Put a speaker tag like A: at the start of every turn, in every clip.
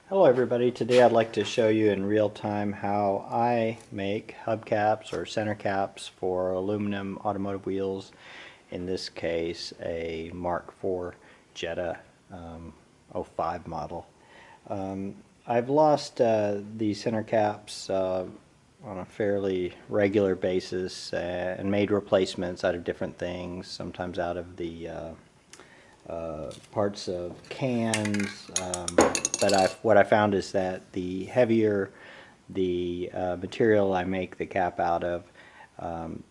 A: Hello everybody, today I'd like to show you in real time how I make hubcaps or center caps for aluminum automotive wheels, in this case a Mark IV Jetta '05 model. I've lost these center caps on a fairly regular basis and made replacements out of different things, sometimes out of the parts of cans, but what I found is that the heavier the material I make the cap out of,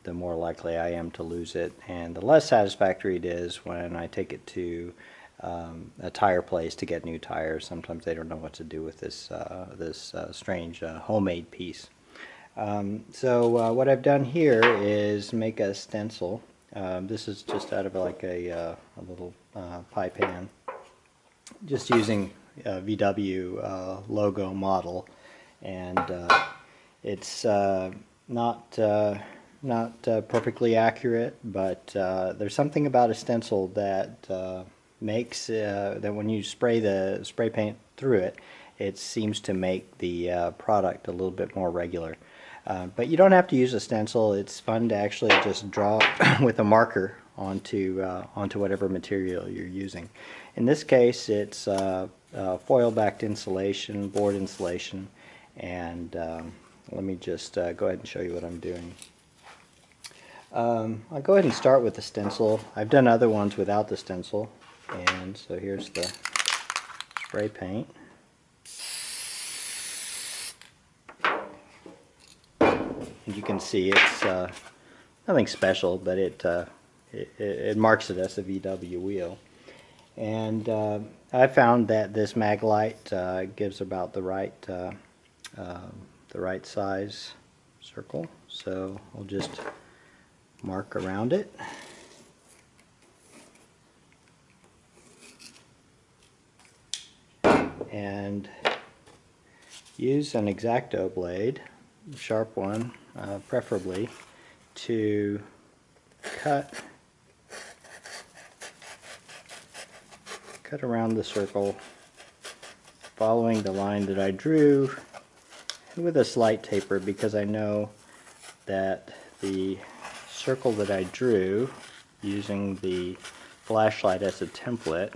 A: the more likely I am to lose it, and the less satisfactory it is when I take it to a tire place to get new tires. Sometimes they don't know what to do with this strange homemade piece. So what I've done here is make a stencil. This is just out of like a little pie pan, just using VW logo model, and it's not perfectly accurate, but there's something about a stencil that makes that when you spray the spray paint through it, it seems to make the product a little bit more regular. But you don't have to use a stencil. It's fun to actually just draw with a marker onto whatever material you're using. In this case, it's foil-backed insulation, board insulation, and let me just go ahead and show you what I'm doing. I'll go ahead and start with the stencil. I've done other ones without the stencil, and so here's the spray paint. You can see it's nothing special, but it marks it as a VW wheel. And I found that this Maglite gives about the right size circle, so I'll just mark around it. And use an X-Acto blade, a sharp one, preferably, to cut around the circle, following the line that I drew, and with a slight taper, because I know that the circle that I drew using the flashlight as a template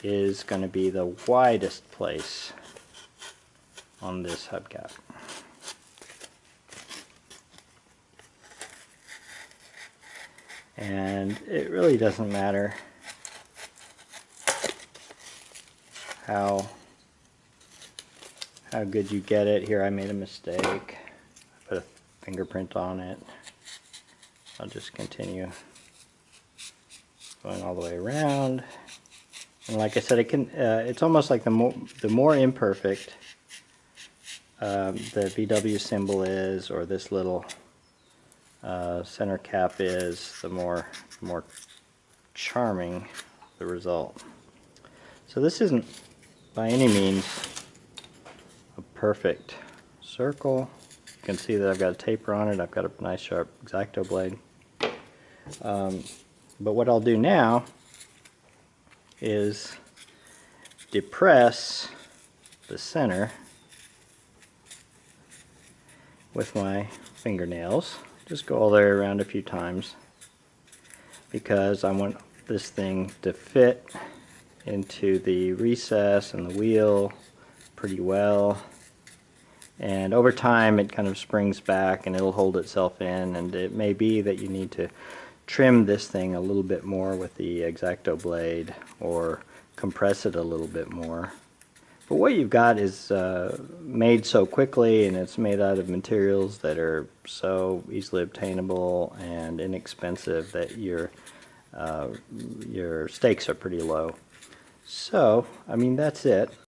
A: is going to be the widest place on this hubcap. And it really doesn't matter how good you get it. Here I made a mistake. I put a fingerprint on it. I'll just continue going all the way around. And like I said, it's almost like the more imperfect the VW symbol is, or this little center cap is, the more charming the result. So this isn't by any means a perfect circle. You can see that I've got a taper on it. I've got a nice sharp X-Acto blade. But what I'll do now is depress the center with my fingernails. Just go all the way around a few times, because I want this thing to fit into the recess and the wheel pretty well, and over time it kind of springs back and it'll hold itself in, and it may be that you need to trim this thing a little bit more with the X-Acto blade, or compress it a little bit more. But what you've got is made so quickly, and it's made out of materials that are so easily obtainable and inexpensive that your stakes are pretty low. So, I mean, that's it.